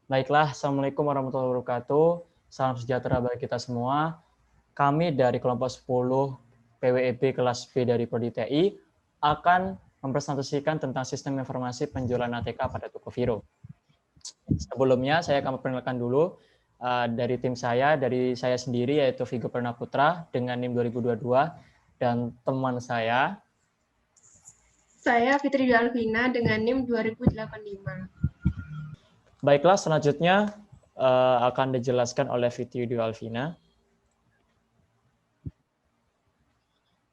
Baiklah, Assalamualaikum warahmatullahi wabarakatuh. Salam sejahtera bagi kita semua. Kami dari kelompok 10 PWEB kelas B dari Prodi TI akan mempresentasikan tentang sistem informasi penjualan ATK pada Tokohiro. Sebelumnya saya akan memperkenalkan dulu dari tim saya, dari saya sendiri yaitu Vigo Pernaputra dengan NIM 2022 dan teman saya. Saya Fitri Dwi Alvina dengan NIM 2085. Baiklah, selanjutnya akan dijelaskan oleh Fitri Dwi Alvina.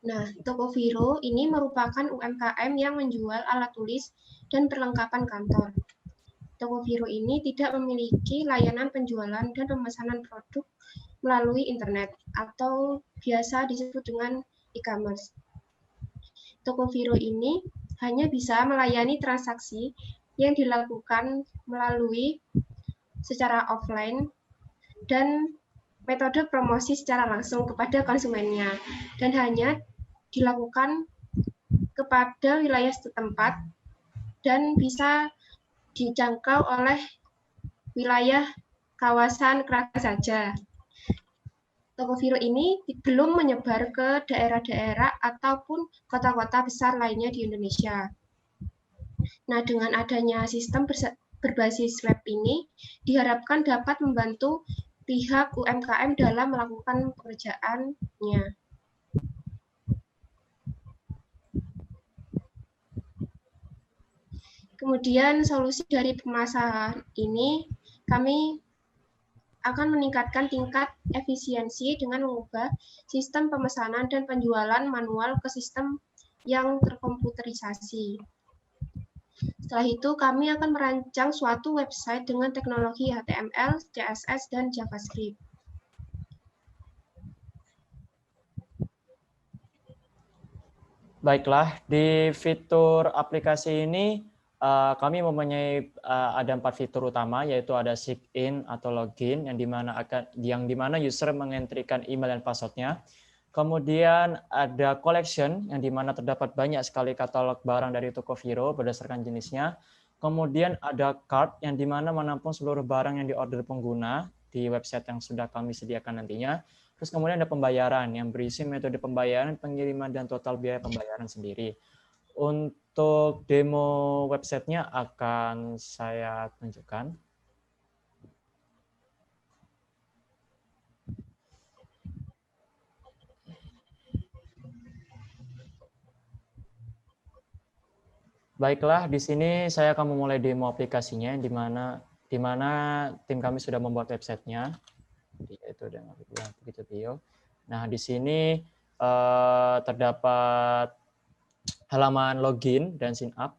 Nah, Tokohiro ini merupakan UMKM yang menjual alat tulis dan perlengkapan kantor. Tokohiro ini tidak memiliki layanan penjualan dan pemesanan produk melalui internet atau biasa disebut dengan e-commerce. Tokohiro ini hanya bisa melayani transaksi yang dilakukan melalui secara offline dan metode promosi secara langsung kepada konsumennya dan hanya dilakukan kepada wilayah setempat dan bisa dijangkau oleh wilayah kawasan Kragan saja. Tokohiro ini belum menyebar ke daerah-daerah ataupun kota-kota besar lainnya di Indonesia. Nah, dengan adanya sistem berbasis web ini, diharapkan dapat membantu pihak UMKM dalam melakukan pekerjaannya. Kemudian solusi dari permasalahan ini, kami akan meningkatkan tingkat efisiensi dengan mengubah sistem pemesanan dan penjualan manual ke sistem yang terkomputerisasi. Setelah itu, kami akan merancang suatu website dengan teknologi HTML, CSS, dan JavaScript. Baiklah, di fitur aplikasi ini kami mempunyai ada 4 fitur utama, yaitu ada sign-in atau login yang dimana user mengentrikan email dan passwordnya. Kemudian ada collection yang dimana terdapat banyak sekali katalog barang dari Tokohiro berdasarkan jenisnya. Kemudian ada cart yang dimana menampung seluruh barang yang diorder pengguna di website yang sudah kami sediakan nantinya. Terus kemudian ada pembayaran yang berisi metode pembayaran, pengiriman, dan total biaya pembayaran sendiri. Untuk demo websitenya akan saya tunjukkan. Baiklah, di sini saya akan memulai demo aplikasinya, di mana tim kami sudah membuat websitenya, yaitu dengan begitu video. Nah, di sini terdapat halaman login dan sign up.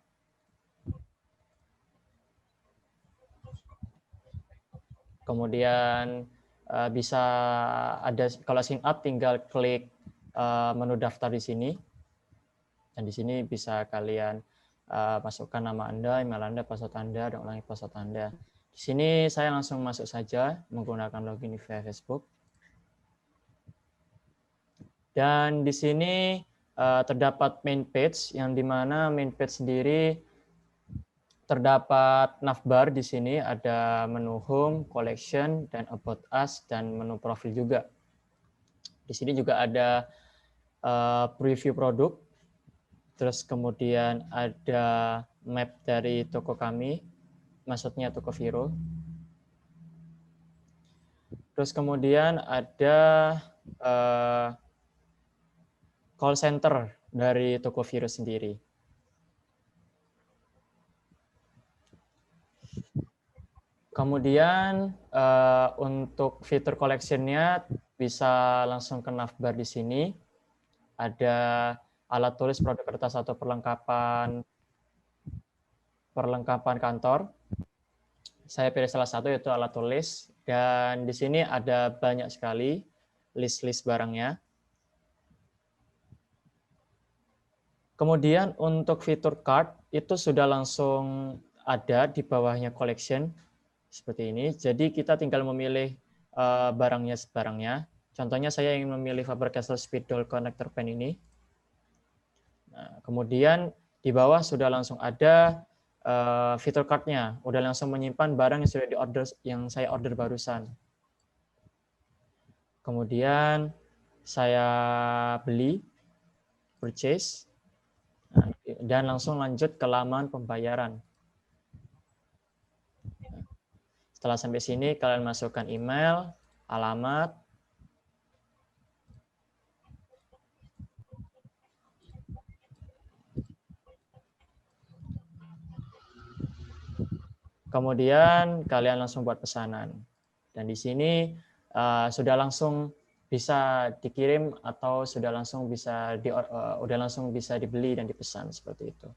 Kemudian bisa ada, kalau sign up tinggal klik menu daftar di sini. Dan di sini bisa kalian masukkan nama Anda, email Anda, password Anda, dan ulangi password Anda. Di sini saya langsung masuk saja menggunakan login via Facebook. Dan di sini terdapat main page, yang dimana main page sendiri terdapat navbar di sini, ada menu home, collection, dan about us, dan menu profil juga. Di sini juga ada preview produk, terus kemudian ada map dari toko kami, maksudnya Tokohiro. Terus kemudian ada call center dari Tokohiro sendiri. Kemudian untuk fitur collection-nya bisa langsung ke navbar di sini. Ada alat tulis, produk kertas atau perlengkapan kantor. Saya pilih salah satu, yaitu alat tulis, dan di sini ada banyak sekali list-list barangnya. Kemudian untuk fitur cart itu sudah langsung ada di bawahnya collection seperti ini. Jadi kita tinggal memilih barangnya. Contohnya saya ingin memilih Faber-Castell Speedol connector pen ini. Nah, kemudian di bawah sudah langsung ada fitur card-nya, udah langsung menyimpan barang yang sudah diorder, yang saya order barusan. Kemudian saya beli, purchase, dan langsung lanjut ke laman pembayaran. Setelah sampai sini, kalian masukkan email, alamat, kemudian kalian langsung buat pesanan. Dan di sini sudah langsung bisa dikirim atau sudah langsung bisa dibeli dan dipesan seperti itu.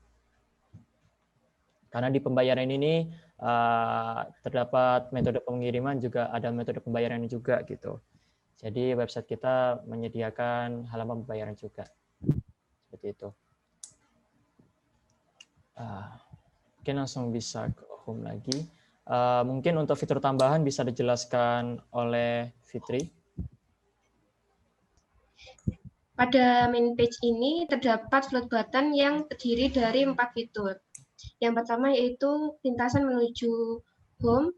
Karena di pembayaran ini terdapat metode pengiriman, juga ada metode pembayaran juga gitu. Jadi website kita menyediakan halaman pembayaran juga. Seperti itu. Mungkin langsung bisa ke home lagi. Mungkin untuk fitur tambahan bisa dijelaskan oleh Fitri. Pada main page ini terdapat float button yang terdiri dari 4 fitur. Yang pertama yaitu lintasan menuju home,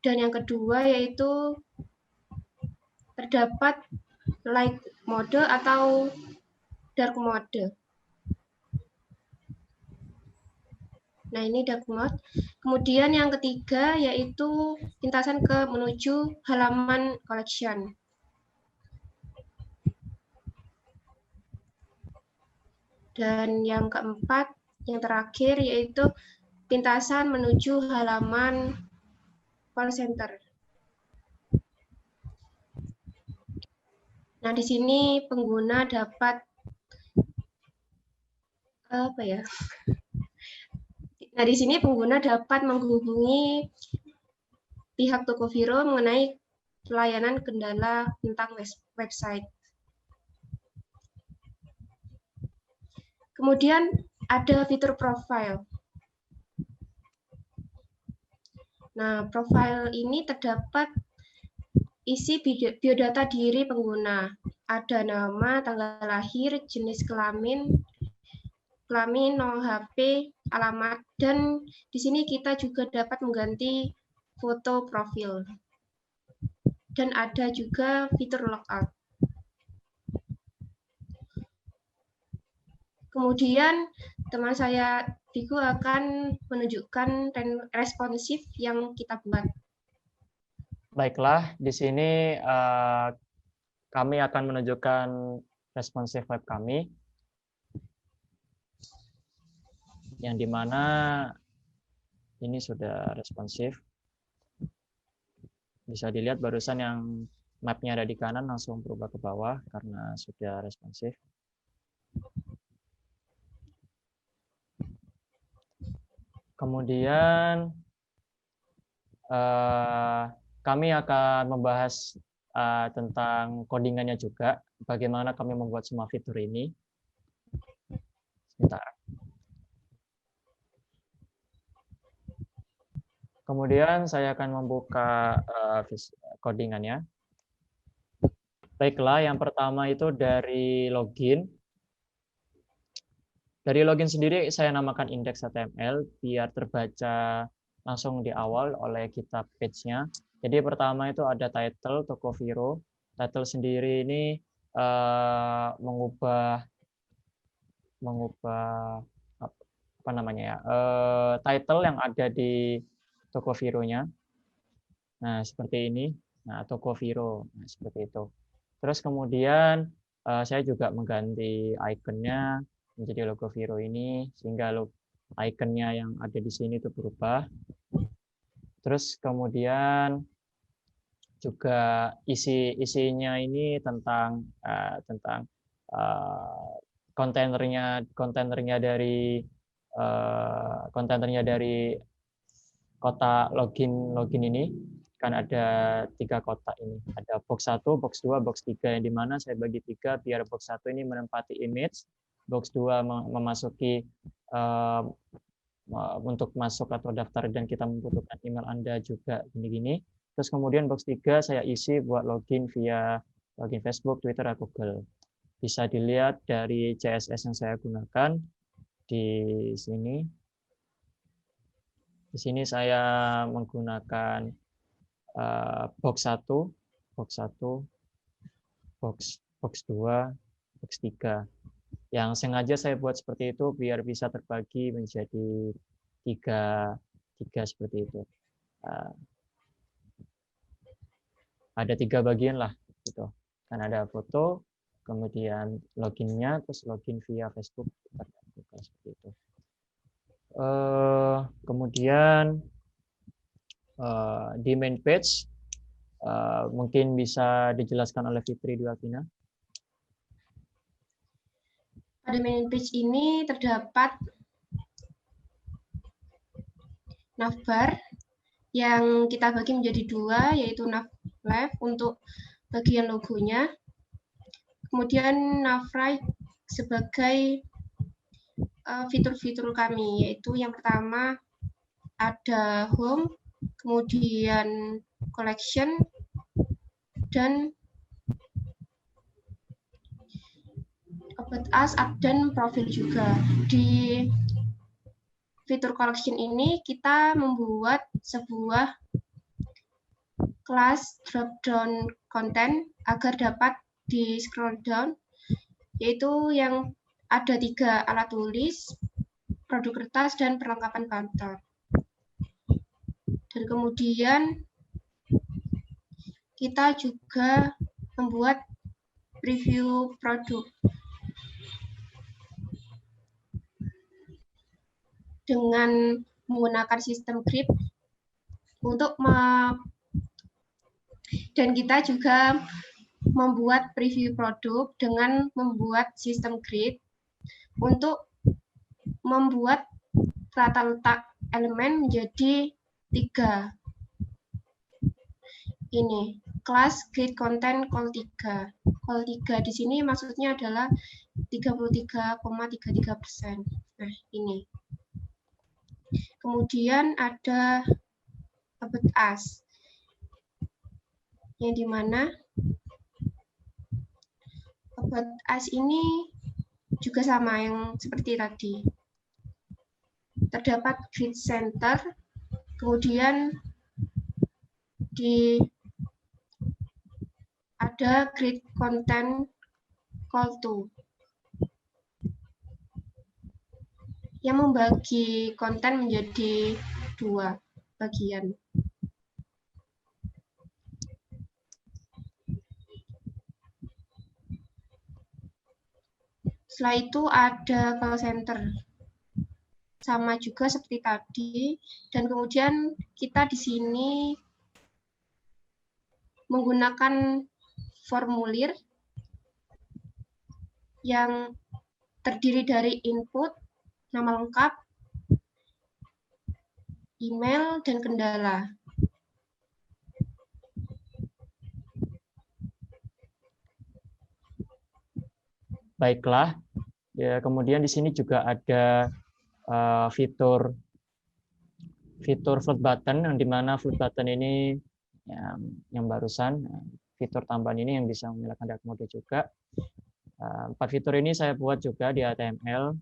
dan yang kedua yaitu terdapat light mode atau dark mode. Nah, ini dark mode. Kemudian yang ketiga yaitu lintasan ke menuju halaman collection. Dan yang keempat, yang terakhir yaitu lintasan menuju halaman call center. Nah, di sini pengguna dapat Nah, di sini pengguna dapat menghubungi pihak toko Viro mengenai pelayanan kendala tentang website. Kemudian ada fitur profile. Nah, profile ini terdapat isi biodata diri pengguna. Ada nama, tanggal lahir, jenis kelamin, nomor HP, alamat, dan di sini kita juga dapat mengganti foto profil. Dan ada juga fitur logout. Kemudian teman saya Vigo akan menunjukkan responsif yang kita buat. Baiklah, di sini kami akan menunjukkan responsif web kami, yang dimana ini sudah responsif. Bisa dilihat barusan yang map-nya ada di kanan langsung berubah ke bawah karena sudah responsif. Kemudian kami akan membahas tentang codingannya juga, bagaimana kami membuat semua fitur ini. Sebentar. Kemudian saya akan membuka codingannya. Baiklah, yang pertama itu dari login. Dari login sendiri saya namakan index.html biar terbaca langsung di awal oleh kita page-nya. Jadi pertama itu ada title toko Viro. Title sendiri ini mengubah apa namanya ya, title yang ada di toko Viro-nya. Nah, seperti ini. Nah, toko Viro. Nah, seperti itu. Terus kemudian saya juga mengganti ikonnya menjadi logo Viro ini, sehingga ikonnya yang ada di sini itu berubah. Terus kemudian juga isinya ini tentang kontainernya dari kotak login ini kan ada 3 kotak ini. Ada box 1, box 2, box 3, yang dimana saya bagi 3 biar box 1 ini menempati image, box 2 memasuki untuk masuk atau daftar dan kita membutuhkan email Anda juga gini-gini. Terus kemudian box 3 saya isi buat login via login Facebook, Twitter, atau Google. Bisa dilihat dari CSS yang saya gunakan di sini. Di sini saya menggunakan box 1, box 1, box 2, box 3. Yang sengaja saya buat seperti itu biar bisa terbagi menjadi tiga seperti itu. Ada 3 bagian lah gitu. Kan ada foto, kemudian loginnya, terus login via Facebook, seperti itu. Kemudian di main page mungkin bisa dijelaskan oleh Fitri Duafina. Pada main page ini terdapat navbar yang kita bagi menjadi 2, yaitu nav left untuk bagian logonya, kemudian nav right sebagai fitur-fitur kami, yaitu yang pertama ada home, kemudian collection, dan about us, dan profil juga. Di fitur collection ini kita membuat sebuah kelas drop-down content agar dapat di scroll down, yaitu yang ada 3 alat tulis, produk kertas, dan perlengkapan kantor. Dan kemudian kita juga membuat preview produk dengan menggunakan sistem grid dan kita juga membuat preview produk dengan membuat sistem grid untuk membuat tata letak elemen menjadi 3. Ini kelas grid content call 3. Call 3 di sini maksudnya adalah 33,33%. Nah, ini. Kemudian ada about us, yang dimana about us ini juga sama yang seperti tadi. Terdapat grid center, kemudian ada grid content call to yang membagi konten menjadi 2 bagian. Setelah itu ada call center, sama juga seperti tadi, dan kemudian kita di sini menggunakan formulir yang terdiri dari input, nama lengkap, email, dan kendala. Baiklah, ya, kemudian di sini juga ada fitur float button, yang dimana float button ini yang barusan, fitur tambahan ini yang bisa menyalakan dark mode juga. 4 fitur ini saya buat juga di HTML,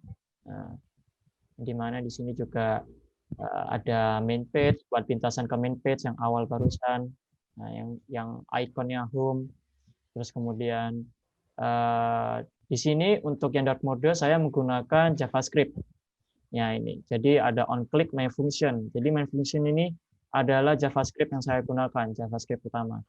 di mana di sini juga ada main page, buat pintasan ke main page yang awal barusan, yang ikonnya home, terus kemudian di sini untuk yang dark mode saya menggunakan JavaScript. Ya, ini. Jadi ada onClick my function. Jadi my function ini adalah JavaScript yang saya gunakan, JavaScript utama.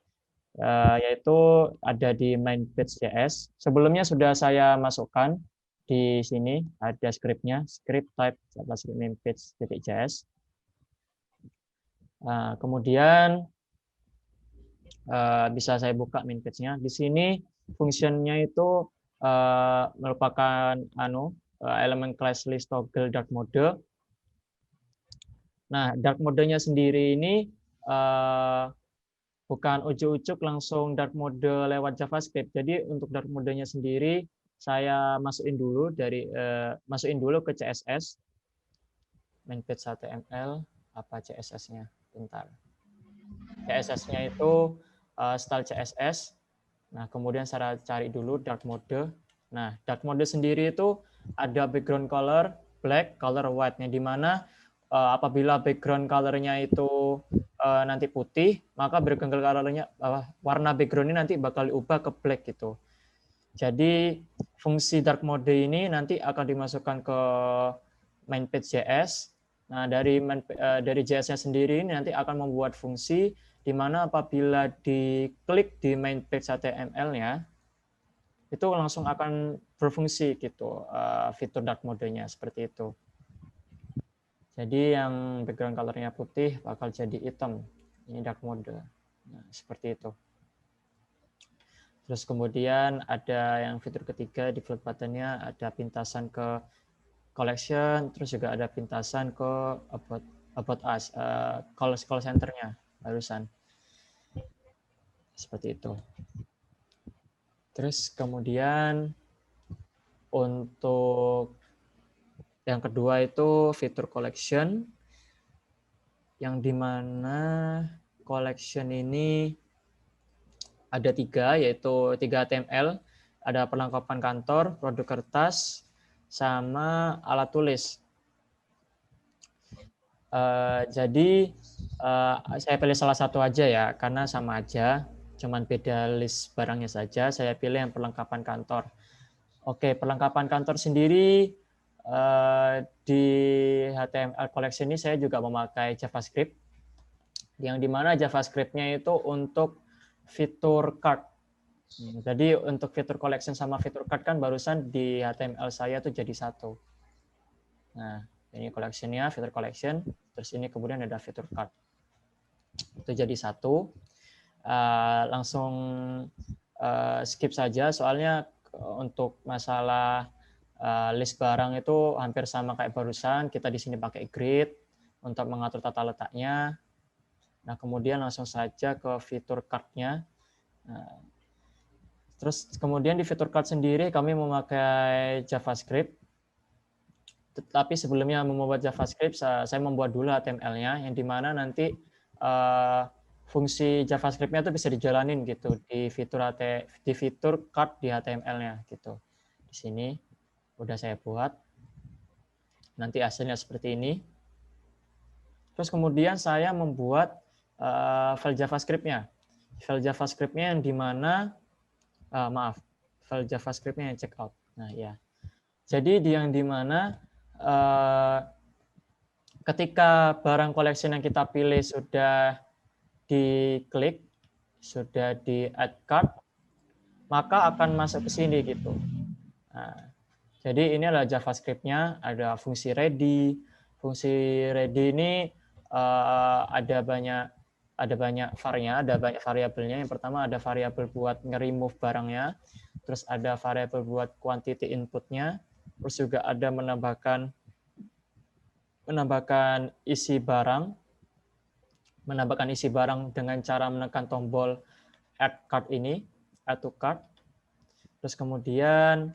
Yaitu ada di main page.js. Sebelumnya sudah saya masukkan di sini, ada script-nya, script type JavaScript main page.js. Kemudian bisa saya buka main page-nya. Di sini fungsinya itu merupakan elemen class list toggle dark mode. Nah, dark mode-nya sendiri ini bukan ujuk-ujuk langsung dark mode lewat JavaScript. Jadi untuk dark mode-nya sendiri saya masukin dulu ke CSS. Main page HTML, apa CSS-nya? Bentar. CSS-nya itu style CSS. Nah, kemudian saya cari dulu dark mode. Nah, dark mode sendiri itu ada background color black, color white, yang dimana apabila background color-nya itu nanti putih, maka background color-nya warna background ini nanti bakal diubah ke black gitu. Jadi fungsi dark mode ini nanti akan dimasukkan ke main page.js. Nah, dari JS-nya sendiri ini nanti akan membuat fungsi di mana apabila diklik di main page HTML-nya itu langsung akan berfungsi gitu fitur dark mode-nya seperti itu. Jadi yang background color-nya putih bakal jadi hitam. Ini dark mode. Nah, seperti itu. Terus kemudian ada yang fitur ketiga di float button-nya ada pintasan ke collection, terus juga ada pintasan ke about us, call center-nya barusan. Seperti itu. Terus kemudian untuk yang kedua itu fitur collection, yang dimana collection ini ada 3, yaitu 3 HTML, ada perlengkapan kantor, produk kertas, sama alat tulis. Jadi saya pilih salah satu aja ya, karena sama aja, cuman beda list barangnya saja. Saya pilih yang perlengkapan kantor. Oke, perlengkapan kantor sendiri di HTML collection ini saya juga memakai JavaScript, yang dimana JavaScript-nya itu untuk fitur card. Jadi untuk fitur collection sama fitur card kan barusan di HTML saya tuh jadi satu. Nah, ini collection-nya, fitur collection, terus ini kemudian ada fitur card. Itu jadi satu. Langsung skip saja, soalnya untuk masalah list barang itu hampir sama kayak barusan. Kita di sini pakai grid untuk mengatur tata letaknya. Nah, kemudian langsung saja ke fitur card-nya. Nah, terus kemudian di fitur card sendiri kami memakai JavaScript. Tetapi sebelumnya membuat JavaScript, saya membuat dulu HTML-nya, yang dimana nanti fungsi JavaScript-nya itu bisa dijalanin gitu di fitur card di HTML-nya gitu. Di sini udah saya buat. Nanti hasilnya seperti ini. Terus kemudian saya membuat file JavaScript-nya. File JavaScript-nya yang dimana file JavaScript-nya yang checkout. Nah, ya. Jadi yang dimana ketika barang collection yang kita pilih sudah diklik, sudah di add cart, maka akan masuk ke sini gitu. Nah, jadi ini adalah JavaScript-nya, ada fungsi ready. Fungsi ready ini ada banyak var-nya, ada banyak variabelnya. Yang pertama ada variabel buat nge-remove barangnya, terus ada variabel buat quantity input-nya, terus juga ada menambahkan isi barang dengan cara menekan tombol add cart ini, add to cart. Terus kemudian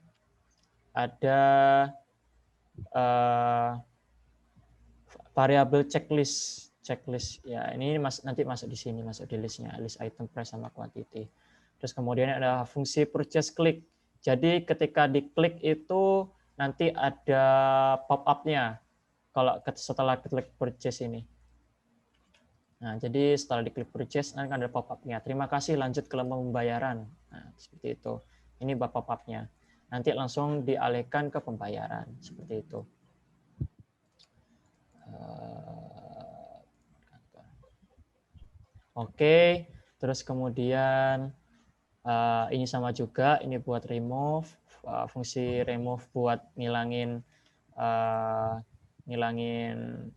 ada variabel checklist ya, ini nanti masuk di sini, masuk di listnya, list item price sama quantity. Terus kemudian ada fungsi purchase click. Jadi ketika diklik itu nanti ada pop-up-nya kalau setelah klik purchase ini. Nah, jadi setelah diklik purchase nanti ada pop-up-nya. Terima kasih, lanjut ke lembar pembayaran. Nah, seperti itu. Ini pop-up-nya. Nanti langsung dialihkan ke pembayaran, seperti itu. Oke, terus kemudian ini sama juga, ini buat remove, fungsi remove buat ngilangin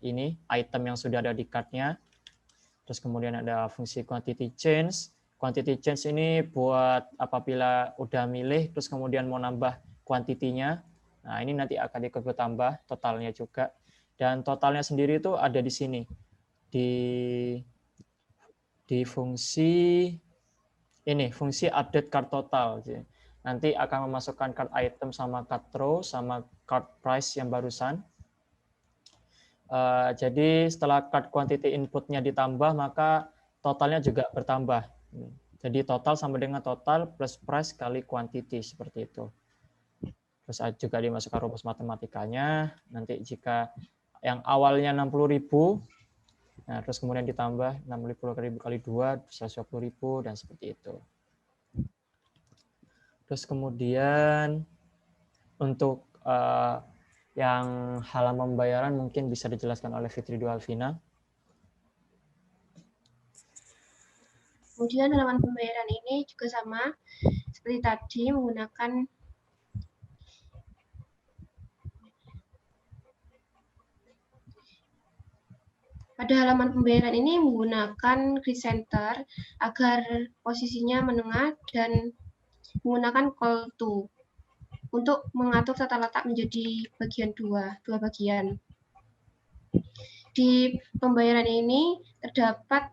ini item yang sudah ada di cart-nya. Terus kemudian ada fungsi quantity change. Quantity change ini buat apabila udah milih, terus kemudian mau nambah kuantitinya. Nah, ini nanti akan ikut tambah totalnya juga. Dan totalnya sendiri itu ada di sini. Di fungsi ini, fungsi update cart total. Nanti akan memasukkan cart item sama cart row sama cart price yang barusan. Jadi setelah cart quantity inputnya ditambah, maka totalnya juga bertambah. Jadi total sama dengan total plus price kali quantity, seperti itu. Terus juga dimasukkan rumus matematikanya. Nanti jika yang awalnya 60.000, nah terus kemudian ditambah 60.000 kali 2, 120.000 dan seperti itu. Terus kemudian untuk yang halaman pembayaran mungkin bisa dijelaskan oleh Fitri Dwi Alvina. Kemudian halaman pembayaran ini juga sama seperti tadi, menggunakan pada halaman pembayaran ini menggunakan grid center agar posisinya menengah dan menggunakan call to untuk mengatur tata letak menjadi bagian dua bagian. Di pembayaran ini terdapat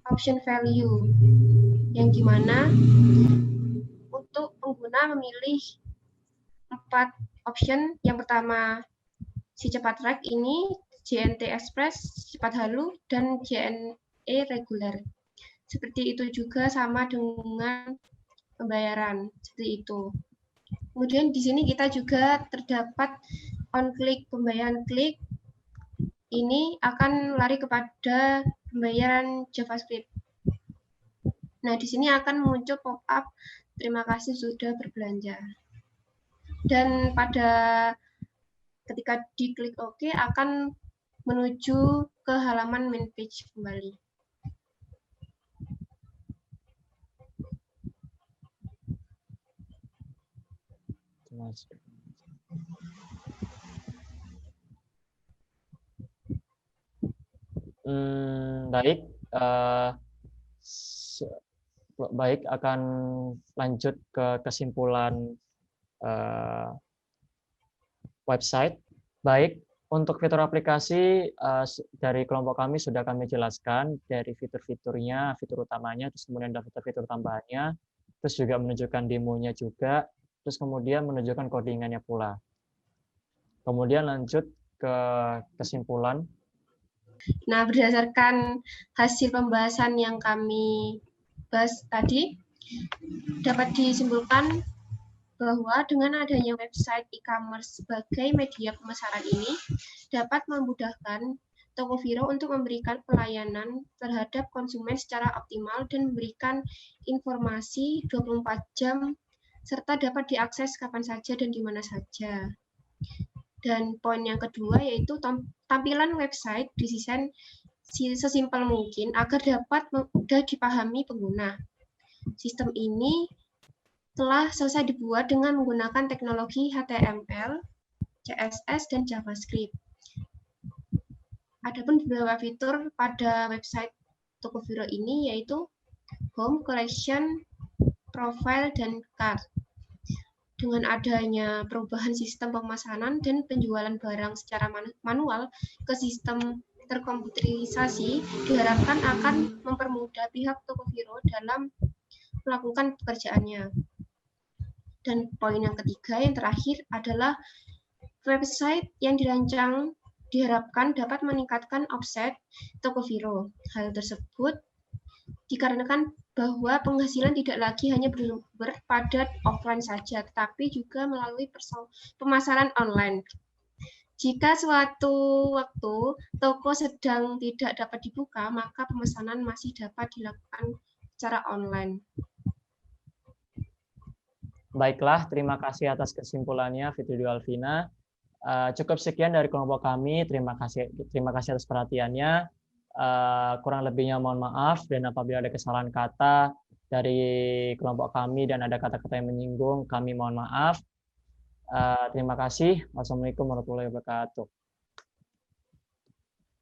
option value yang dimana untuk pengguna memilih 4 option. Yang pertama si cepat track ini, JNT Express, cepat halu, dan JNE reguler. Seperti itu juga sama dengan pembayaran, seperti itu. Kemudian di sini kita juga terdapat on click, pembayaran klik. Ini akan lari kepada pembayaran JavaScript. Nah, di sini akan muncul pop-up, terima kasih sudah berbelanja. Dan pada ketika diklik OK akan menuju ke halaman main page kembali. Baik, baik, akan lanjut ke kesimpulan website. Baik, untuk fitur aplikasi dari kelompok kami sudah kami jelaskan dari fitur-fiturnya, fitur utamanya, terus kemudian ada fitur-fitur tambahannya, terus juga menunjukkan demonya juga, terus kemudian menunjukkan codingannya pula. Kemudian lanjut ke kesimpulan. Nah, berdasarkan hasil pembahasan yang kami bahas tadi, dapat disimpulkan bahwa dengan adanya website e-commerce sebagai media pemasaran ini dapat memudahkan Tokohviro untuk memberikan pelayanan terhadap konsumen secara optimal dan memberikan informasi 24 jam serta dapat diakses kapan saja dan di mana saja. Dan poin yang kedua yaitu tampilan website didesain sesimpel mungkin agar dapat mudah dipahami pengguna. Sistem ini telah selesai dibuat dengan menggunakan teknologi HTML, CSS, dan JavaScript. Adapun beberapa fitur pada website Tokohviro ini yaitu Home, Collection, Profile, dan Cart. Dengan adanya perubahan sistem pemesanan dan penjualan barang secara manual ke sistem terkomputerisasi, diharapkan akan mempermudah pihak Tokohviro dalam melakukan pekerjaannya. Dan poin yang ketiga, yang terakhir adalah website yang dirancang diharapkan dapat meningkatkan omset Tokohviro. Hal tersebut dikarenakan bahwa penghasilan tidak lagi hanya bersumber pada offline saja, tetapi juga melalui pemasaran online. Jika suatu waktu toko sedang tidak dapat dibuka, maka pemesanan masih dapat dilakukan secara online. Baiklah, terima kasih atas kesimpulannya, Fitri Dwi Alvina. Cukup sekian dari kelompok kami. Terima kasih atas perhatiannya. Kurang lebihnya mohon maaf, dan apabila ada kesalahan kata dari kelompok kami dan ada kata-kata yang menyinggung, kami mohon maaf. Terima kasih. Wassalamualaikum warahmatullahi wabarakatuh.